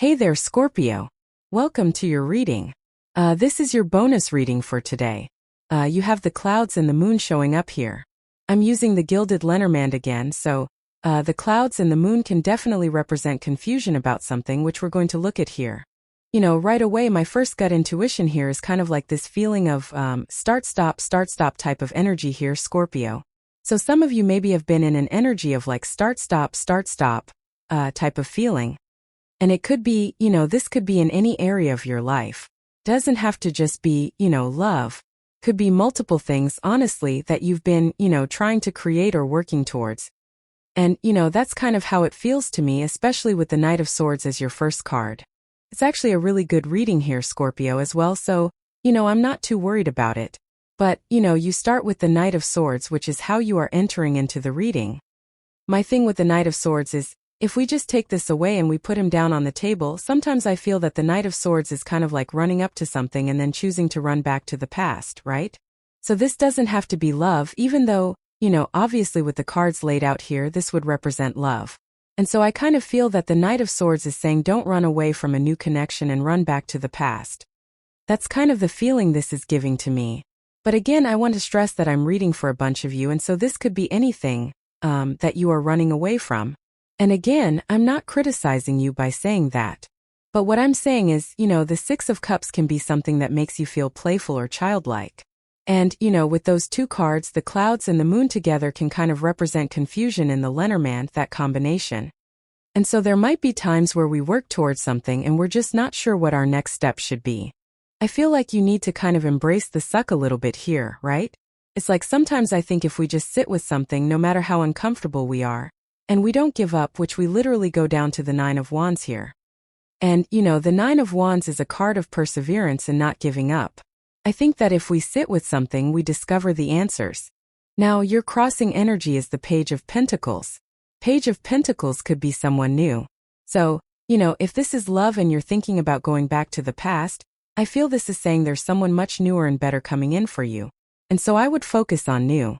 Hey there, Scorpio. Welcome to your reading. This is your bonus reading for today. You have the clouds and the moon showing up here. I'm using the gilded Lenormand again, so the clouds and the moon can definitely represent confusion about something, which we're going to look at here. Right away, my first gut intuition here is kind of like this feeling of start-stop type of energy here, Scorpio. So some of you maybe have been in an energy of like start-stop type of feeling. And it could be, this could be in any area of your life. Doesn't have to just be, love. Could be multiple things, honestly, that you've been, trying to create or working towards. And, that's kind of how it feels to me, especially with the Knight of Swords as your first card. It's actually a really good reading here, Scorpio, as well, so, I'm not too worried about it. But, you start with the Knight of Swords, which is how you are entering into the reading. My thing with the Knight of Swords is, if we just take this away and we put him down on the table, sometimes I feel that the Knight of Swords is kind of like running up to something and then choosing to run back to the past, right? So this doesn't have to be love, even though, obviously with the cards laid out here, this would represent love. And so I kind of feel that the Knight of Swords is saying don't run away from a new connection and run back to the past. That's kind of the feeling this is giving to me. But again, I want to stress that I'm reading for a bunch of you, and so this could be anything that you are running away from. And again, I'm not criticizing you by saying that. But what I'm saying is, the Six of Cups can be something that makes you feel playful or childlike. And, with those two cards, the clouds and the moon together can kind of represent confusion in the Lenormand, that combination. And so there might be times where we work towards something and we're just not sure what our next step should be. I feel like you need to kind of embrace the suck a little bit here, right? It's like sometimes I think if we just sit with something, no matter how uncomfortable we are, and we don't give up, which we literally go down to the Nine of Wands here. And, the Nine of Wands is a card of perseverance and not giving up. I think that if we sit with something, we discover the answers. Now, your crossing energy is the Page of Pentacles. Page of Pentacles could be someone new. So, if this is love and you're thinking about going back to the past, I feel this is saying there's someone much newer and better coming in for you. And so I would focus on new.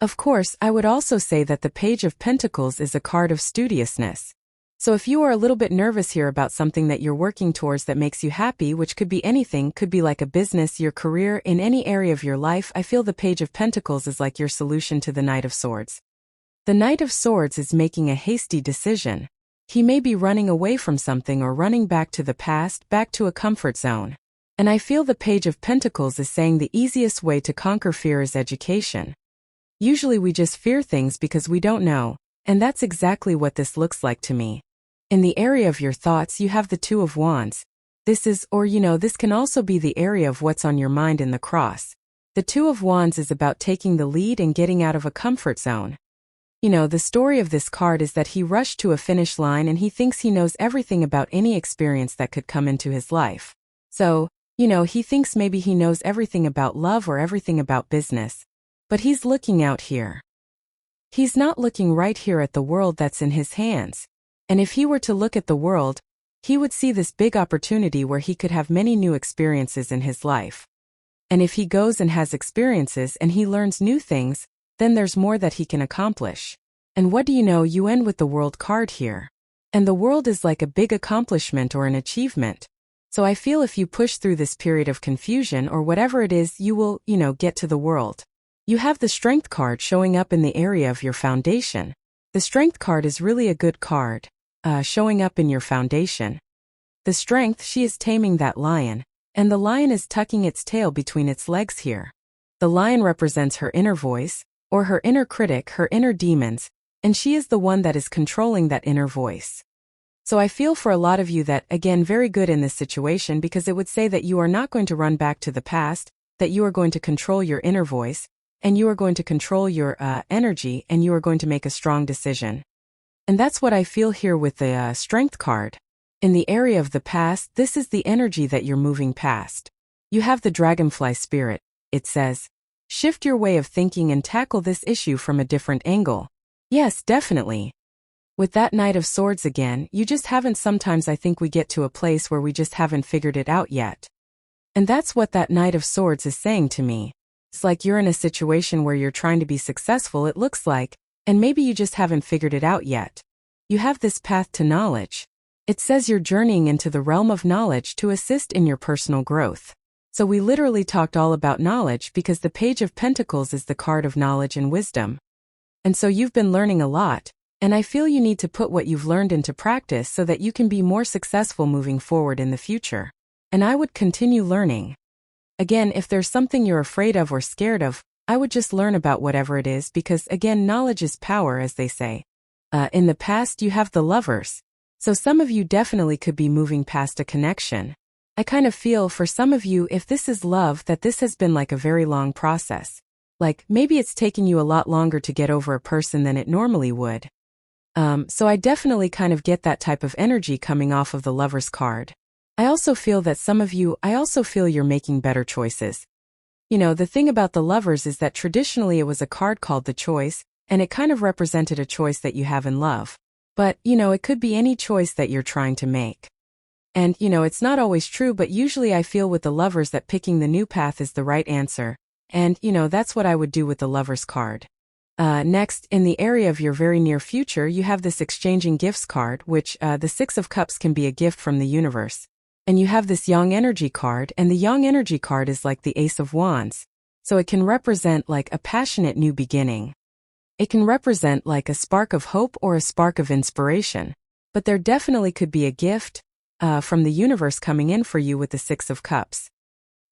Of course, I would also say that the Page of Pentacles is a card of studiousness. So if you are a little bit nervous here about something that you're working towards that makes you happy, which could be anything, could be like a business, your career, in any area of your life, I feel the Page of Pentacles is like your solution to the Knight of Swords. The Knight of Swords is making a hasty decision. He may be running away from something or running back to the past, back to a comfort zone. And I feel the Page of Pentacles is saying the easiest way to conquer fear is education. Usually we just fear things because we don't know, and that's exactly what this looks like to me. In the area of your thoughts, you have the Two of Wands. This is, or this can also be the area of what's on your mind in the cross. The Two of Wands is about taking the lead and getting out of a comfort zone. The story of this card is that he rushed to a finish line and he thinks he knows everything about any experience that could come into his life. So, he thinks maybe he knows everything about love or everything about business. But he's looking out here. He's not looking right here at the world that's in his hands. And if he were to look at the world, he would see this big opportunity where he could have many new experiences in his life. And if he goes and has experiences and he learns new things, then there's more that he can accomplish. And what do you know, you end with the World card here. And the world is like a big accomplishment or an achievement. So I feel if you push through this period of confusion or whatever it is, you will, get to the world. You have the Strength card showing up in the area of your foundation. The Strength card is really a good card, showing up in your foundation. The Strength, she is taming that lion, and the lion is tucking its tail between its legs here. The lion represents her inner voice, or her inner critic, her inner demons, and she is the one that is controlling that inner voice. So I feel for a lot of you that, again, very good in this situation because it would say that you are not going to run back to the past, that you are going to control your inner voice, and you are going to control your energy, and you are going to make a strong decision. And that's what I feel here with the Strength card. In the area of the past, this is the energy that you're moving past. You have the Dragonfly spirit. It says, shift your way of thinking and tackle this issue from a different angle. Yes, definitely. With that Knight of Swords again, you just haven't. Sometimes I think we get to a place where we just haven't figured it out yet. And that's what that Knight of Swords is saying to me. It's like you're in a situation where you're trying to be successful, it looks like, and maybe you just haven't figured it out yet. You have this path to knowledge. It says you're journeying into the realm of knowledge to assist in your personal growth. So we literally talked all about knowledge because the Page of Pentacles is the card of knowledge and wisdom. And so you've been learning a lot, and I feel you need to put what you've learned into practice so that you can be more successful moving forward in the future. And I would continue learning. Again, if there's something you're afraid of or scared of, I would just learn about whatever it is because, again, knowledge is power, as they say. In the past, you have the Lovers. So some of you definitely could be moving past a connection. I kind of feel for some of you, if this is love, that this has been like a very long process. Like, maybe it's taken you a lot longer to get over a person than it normally would. So I definitely kind of get that type of energy coming off of the Lovers card. I also feel that some of you, you're making better choices. You know, the thing about the Lovers is that traditionally it was a card called the Choice, and it kind of represented a choice that you have in love. But, you know, it could be any choice that you're trying to make. And, you know, it's not always true, but usually I feel with the Lovers that picking the new path is the right answer. And, you know, that's what I would do with the Lovers card. Next, in the area of your very near future, you have this exchanging gifts card, which, the Six of Cups can be a gift from the universe. And you have this Young Energy card, and the Young Energy card is like the Ace of Wands. So it can represent like a passionate new beginning. It can represent like a spark of hope or a spark of inspiration. But there definitely could be a gift, from the universe coming in for you with the Six of Cups.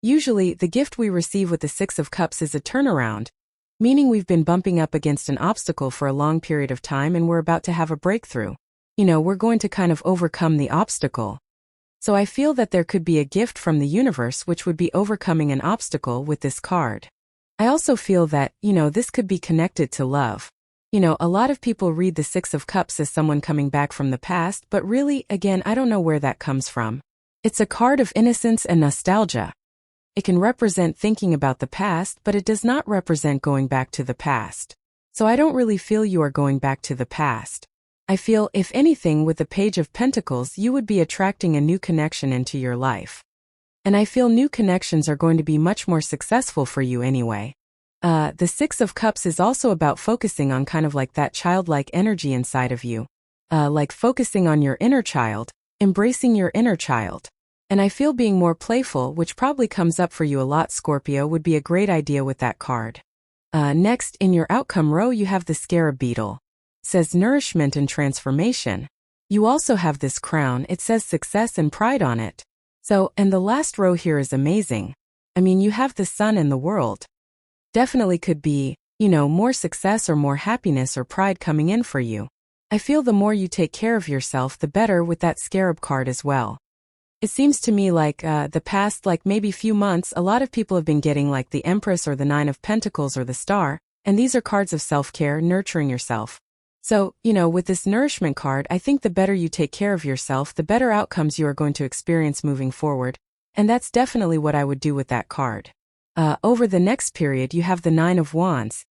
Usually, the gift we receive with the Six of Cups is a turnaround, meaning we've been bumping up against an obstacle for a long period of time and we're about to have a breakthrough. You know, we're going to kind of overcome the obstacle. So I feel that there could be a gift from the universe which would be overcoming an obstacle with this card. I also feel that, you know, this could be connected to love. You know, a lot of people read the Six of Cups as someone coming back from the past, but really, again, I don't know where that comes from. It's a card of innocence and nostalgia. It can represent thinking about the past, but it does not represent going back to the past. So I don't really feel you are going back to the past. I feel, if anything, with the Page of Pentacles, you would be attracting a new connection into your life. And I feel new connections are going to be much more successful for you anyway. The Six of Cups is also about focusing on kind of like that childlike energy inside of you. Like focusing on your inner child, embracing your inner child. And I feel being more playful, which probably comes up for you a lot, Scorpio, would be a great idea with that card. Next, in your outcome row, you have the Scarab Beetle. It says nourishment and transformation. You also have this crown. It says success and pride on it. So, and the last row here is amazing. I mean, you have the Sun and the World. Definitely could be, you know, more success or more happiness or pride coming in for you. I feel the more you take care of yourself, the better with that Scarab card as well. It seems to me like the past like maybe few months, a lot of people have been getting like the Empress or the Nine of Pentacles or the Star, and these are cards of self-care, nurturing yourself. So, you know, with this nourishment card, I think the better you take care of yourself, the better outcomes you are going to experience moving forward, and that's definitely what I would do with that card. Over the next period, you have the Nine of Wands.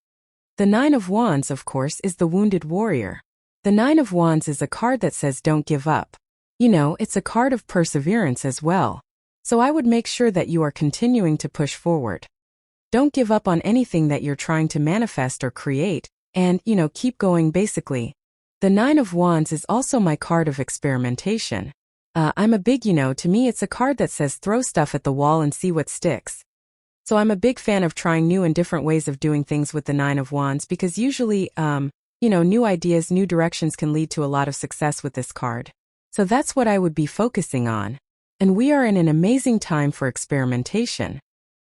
The Nine of Wands, of course, is the wounded warrior. The Nine of Wands is a card that says don't give up. You know, it's a card of perseverance as well. So I would make sure that you are continuing to push forward. Don't give up on anything that you're trying to manifest or create, and, you know, keep going basically. The Nine of Wands is also my card of experimentation. I'm a big, you know, to me it's a card that says throw stuff at the wall and see what sticks. So I'm a big fan of trying new and different ways of doing things with the Nine of Wands because usually, you know, new ideas, new directions can lead to a lot of success with this card. So that's what I would be focusing on. And we are in an amazing time for experimentation.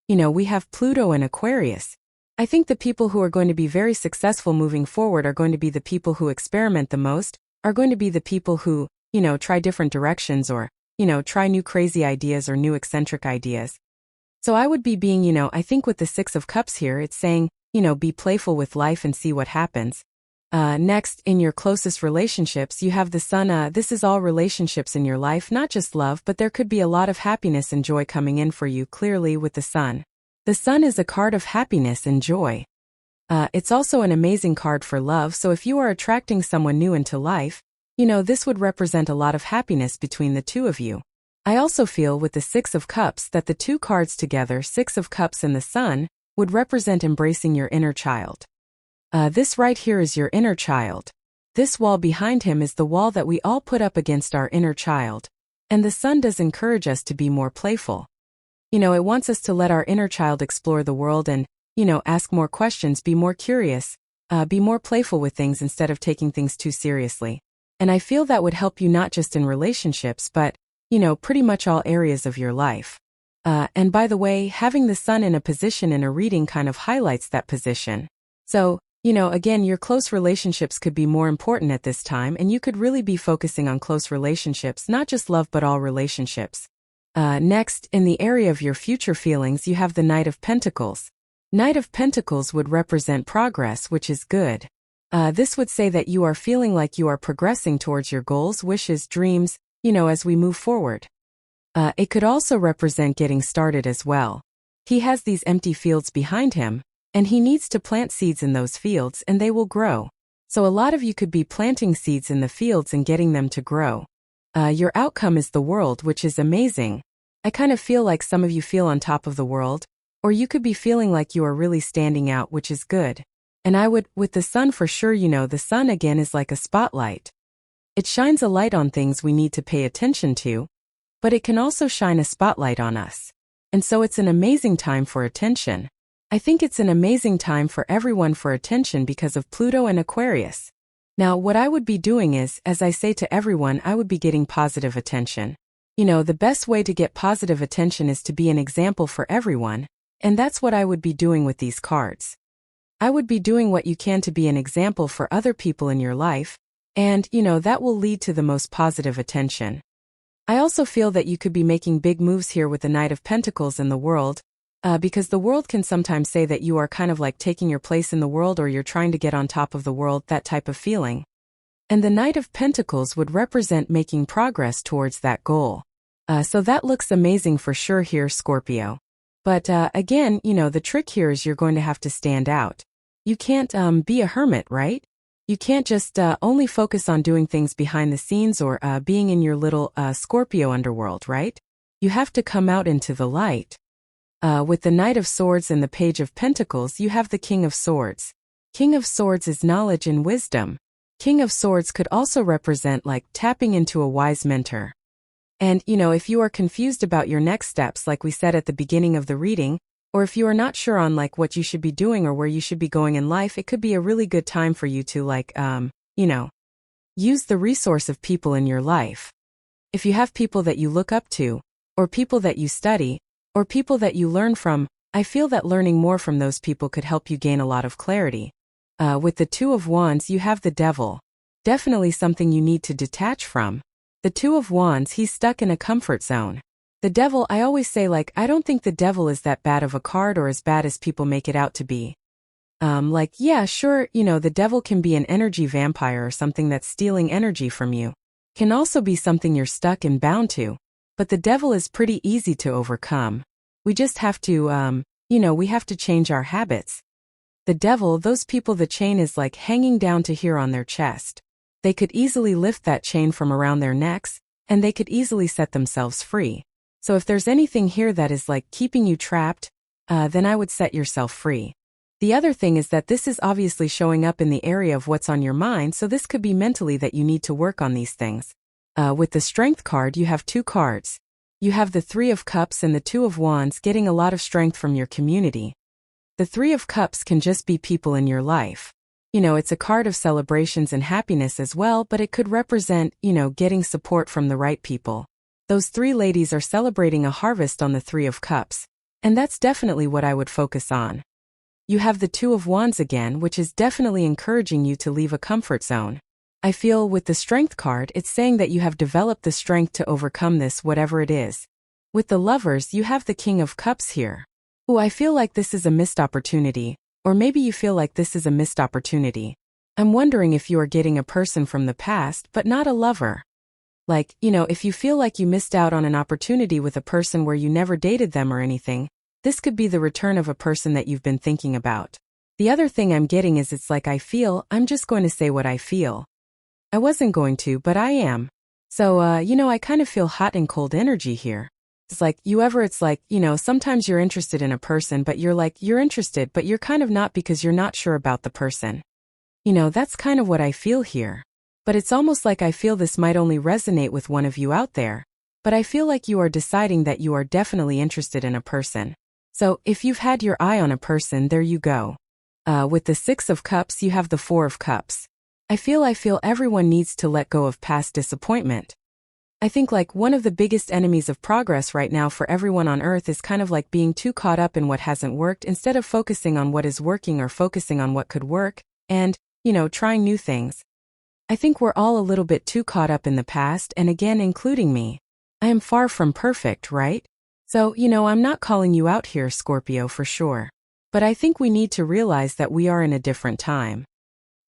You know, we have Pluto and Aquarius. I think the people who are going to be very successful moving forward are going to be the people who experiment the most, are going to be the people who, you know, try different directions or, you know, try new crazy ideas or new eccentric ideas. So I would be being, you know, I think with the Six of Cups here, it's saying, you know, be playful with life and see what happens. Next, in your closest relationships, you have the Sun. This is all relationships in your life, not just love, but there could be a lot of happiness and joy coming in for you clearly with the Sun. The Sun is a card of happiness and joy. It's also an amazing card for love, so if you are attracting someone new into life, you know, this would represent a lot of happiness between the two of you. I also feel with the Six of Cups that the two cards together, Six of Cups and the Sun, would represent embracing your inner child. This right here is your inner child. This wall behind him is the wall that we all put up against our inner child. And the sun does encourage us to be more playful. It wants us to let our inner child explore the world and, ask more questions, be more curious, be more playful with things instead of taking things too seriously. And I feel that would help you not just in relationships, but, pretty much all areas of your life. And by the way, having the sun in a position in a reading kind of highlights that position. So, again, your close relationships could be more important at this time, and you could really be focusing on close relationships, not just love but all relationships. Next, in the area of your future feelings, you have the Knight of Pentacles. Knight of Pentacles would represent progress, which is good. This would say that you are feeling like you are progressing towards your goals, wishes, dreams, as we move forward. It could also represent getting started as well. He has these empty fields behind him, and he needs to plant seeds in those fields and they will grow. So a lot of you could be planting seeds in the fields and getting them to grow. Your outcome is the world, which is amazing. I kind of feel like some of you feel on top of the world, or you could be feeling like you are really standing out, which is good. And I would, with the sun for sure, the sun again is like a spotlight. It shines a light on things we need to pay attention to, but it can also shine a spotlight on us. And so it's an amazing time for attention. I think it's an amazing time for everyone for attention because of Pluto and Aquarius. Now, what I would be doing is, as I say to everyone, I would be getting positive attention. The best way to get positive attention is to be an example for everyone, and that's what I would be doing with these cards. I would be doing what you can to be an example for other people in your life, and, that will lead to the most positive attention. I also feel that you could be making big moves here with the Knight of Pentacles in the world, because the world can sometimes say that you are kind of like taking your place in the world or you're trying to get on top of the world, that type of feeling. And the Knight of Pentacles would represent making progress towards that goal. So that looks amazing for sure here, Scorpio. But again, the trick here is you're going to have to stand out. You can't be a hermit, right? You can't just only focus on doing things behind the scenes or being in your little Scorpio underworld, right? You have to come out into the light. With the Knight of Swords and the Page of Pentacles, you have the King of Swords. King of Swords is knowledge and wisdom. King of Swords could also represent like tapping into a wise mentor. And, if you are confused about your next steps, like we said at the beginning of the reading, or if you are not sure on like what you should be doing or where you should be going in life, it could be a really good time for you to use the resource of people in your life. If you have people that you look up to, or people that you study, or people that you learn from, I feel that learning more from those people could help you gain a lot of clarity. With the Two of Wands, you have the Devil. Definitely something you need to detach from. The Two of Wands, he's stuck in a comfort zone. The Devil, I always say I don't think the Devil is that bad of a card or as bad as people make it out to be. Yeah, sure, the Devil can be an energy vampire or something that's stealing energy from you. Can also be something you're stuck and bound to. But the Devil is pretty easy to overcome. We just have to, we have to change our habits. The Devil, those people, the chain is like hanging down to here on their chest. They could easily lift that chain from around their necks, and they could easily set themselves free. So if there's anything here that is like keeping you trapped, then I would set yourself free. The other thing is that this is obviously showing up in the area of what's on your mind, so this could be mentally that you need to work on these things. With the Strength card, you have two cards. You have the Three of Cups and the Two of Wands, getting a lot of strength from your community. The Three of Cups can just be people in your life. It's a card of celebrations and happiness as well, but it could represent, getting support from the right people. Those three ladies are celebrating a harvest on the Three of Cups, and that's definitely what I would focus on. You have the Two of Wands again, which is definitely encouraging you to leave a comfort zone. I feel with the Strength card, it's saying that you have developed the strength to overcome this, whatever it is. With the Lovers, you have the King of Cups here. Ooh, I feel like this is a missed opportunity, or maybe you feel like this is a missed opportunity. I'm wondering if you are getting a person from the past, but not a lover. If you feel like you missed out on an opportunity with a person where you never dated them or anything, this could be the return of a person that you've been thinking about. The other thing I'm getting is it's like I'm just going to say what I feel. I wasn't going to, but I am. So, I kind of feel hot and cold energy here. It's sometimes you're interested in a person, but you're interested, but you're kind of not because you're not sure about the person. That's kind of what I feel here. But it's almost like I feel this might only resonate with one of you out there. But I feel like you are deciding that you are definitely interested in a person. So, if you've had your eye on a person, there you go. With the Six of Cups, you have the Four of Cups. I feel everyone needs to let go of past disappointment. I think like one of the biggest enemies of progress right now for everyone on earth is kind of like being too caught up in what hasn't worked instead of focusing on what is working or focusing on what could work and, trying new things. I think we're all a little bit too caught up in the past, and again, including me. I am far from perfect, right? So, I'm not calling you out here, Scorpio, for sure. But I think we need to realize that we are in a different time.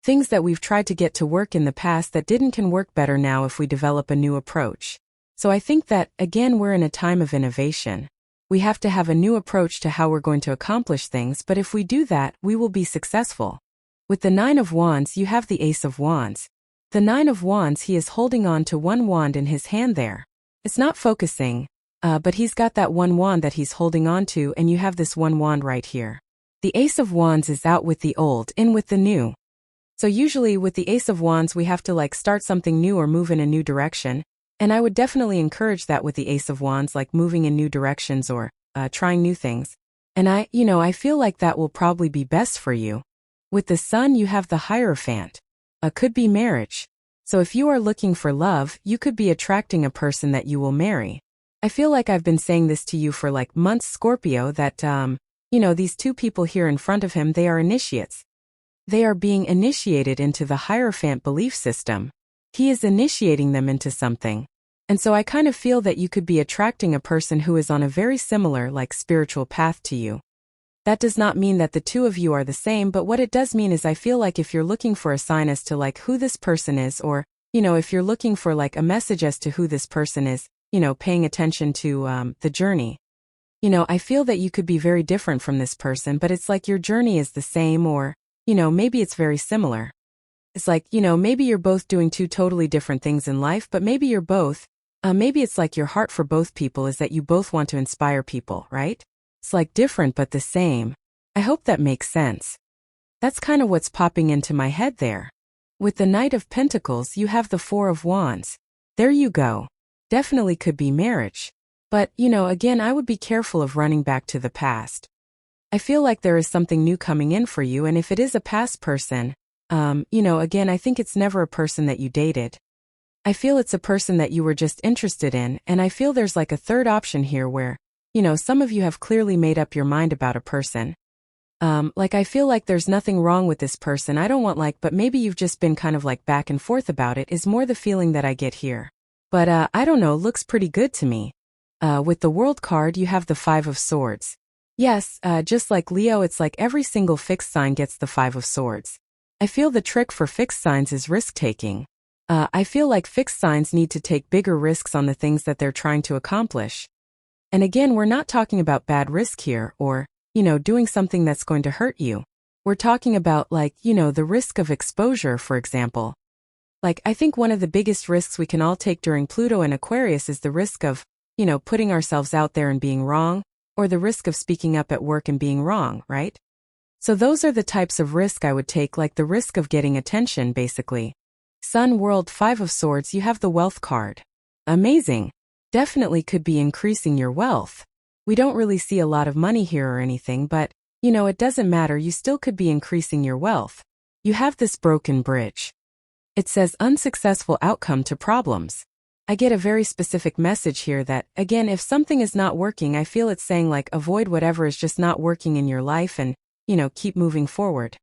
Things that we've tried to get to work in the past that didn't can work better now if we develop a new approach. So I think that, again, we're in a time of innovation. We have to have a new approach to how we're going to accomplish things, but if we do that, we will be successful. With the Nine of Wands, you have the Ace of Wands. The Nine of Wands, he is holding on to one wand in his hand there. It's not focusing, but he's got that one wand that he's holding on to, and you have this one wand right here. The Ace of Wands is out with the old, in with the new. So usually with the Ace of Wands, we have to like start something new or move in a new direction. And I would definitely encourage that with the Ace of Wands, like moving in new directions or trying new things. And I feel like that will probably be best for you. With the Sun, you have the Hierophant. Could be marriage. So if you are looking for love, you could be attracting a person that you will marry. I feel like I've been saying this to you for like months, Scorpio, that, these two people here in front of him, they are initiates. They are being initiated into the Hierophant belief system. He is initiating them into something. And so I kind of feel that you could be attracting a person who is on a very similar, like, spiritual path to you. That does not mean that the two of you are the same, but what it does mean is I feel like if you're looking for a sign as to like who this person is, or, if you're looking for like a message as to who this person is, paying attention to the journey. I feel that you could be very different from this person, but it's like your journey is the same, or, maybe it's very similar. It's like, maybe you're both doing two totally different things in life, but maybe you're both. Maybe it's like your heart for both people is that you both want to inspire people, right? It's like different but the same. I hope that makes sense. That's kind of what's popping into my head there. With the Knight of Pentacles, you have the Four of Wands. There you go. Definitely could be marriage. But, again, I would be careful of running back to the past. I feel like there is something new coming in for you, and if it is a past person, again, I think it's never a person that you dated. I feel it's a person that you were just interested in, and I feel there's like a third option here where, some of you have clearly made up your mind about a person. I feel like there's nothing wrong with this person. I don't want but maybe you've just been kind of like back and forth about it is more the feeling that I get here. But, I don't know, looks pretty good to me. With the World card, you have the Five of Swords. Yes, just like Leo, it's like every single fixed sign gets the Five of Swords. I feel the trick for fixed signs is risk-taking. I feel like fixed signs need to take bigger risks on the things that they're trying to accomplish. And again, we're not talking about bad risk here or, doing something that's going to hurt you. We're talking about the risk of exposure, for example. I think one of the biggest risks we can all take during Pluto and Aquarius is the risk of, putting ourselves out there and being wrong, or the risk of speaking up at work and being wrong, right? So those are the types of risk I would take, like the risk of getting attention, basically. Sun, World, Five of Swords, you have the Wealth card. Amazing. Definitely could be increasing your wealth. We don't really see a lot of money here or anything, but, it doesn't matter, you still could be increasing your wealth. You have this broken bridge. It says unsuccessful outcome to problems. I get a very specific message here that, again, if something is not working, I feel it's saying avoid whatever is just not working in your life and, keep moving forward.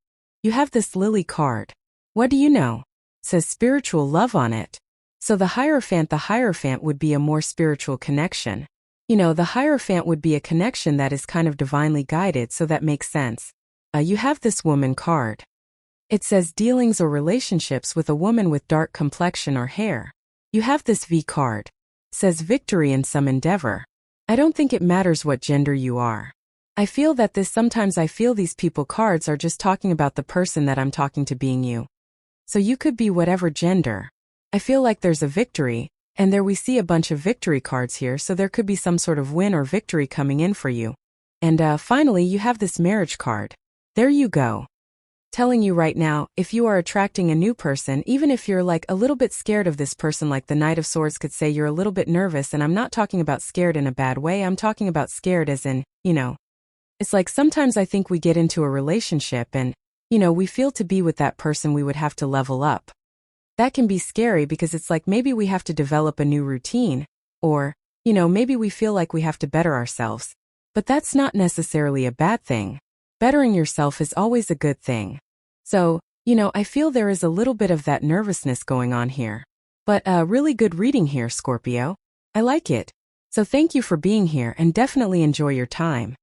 You have this Lily card. What do you know? It says spiritual love on it. So the Hierophant would be a more spiritual connection. The Hierophant would be a connection that is kind of divinely guided, so that makes sense. You have this Woman card. It says dealings or relationships with a woman with dark complexion or hair. You have this V card. It says victory in some endeavor. I don't think it matters what gender you are. I feel that sometimes I feel these people cards are just talking about the person that I'm talking to being you. So you could be whatever gender. I feel like there's a victory, and there we see a bunch of victory cards here, so there could be some sort of win or victory coming in for you. And finally, you have this Marriage card. There you go. telling you right now, if you are attracting a new person, even if you're like a little bit scared of this person, like the Knight of Swords could say you're a little bit nervous, and I'm not talking about scared in a bad way, I'm talking about scared as in, it's like sometimes I think we get into a relationship and, we feel to be with that person we would have to level up. That can be scary because it's like maybe we have to develop a new routine, or, maybe we feel like we have to better ourselves. But that's not necessarily a bad thing. Bettering yourself is always a good thing. So, I feel there is a little bit of that nervousness going on here. But really good reading here, Scorpio. I like it. So thank you for being here and definitely enjoy your time.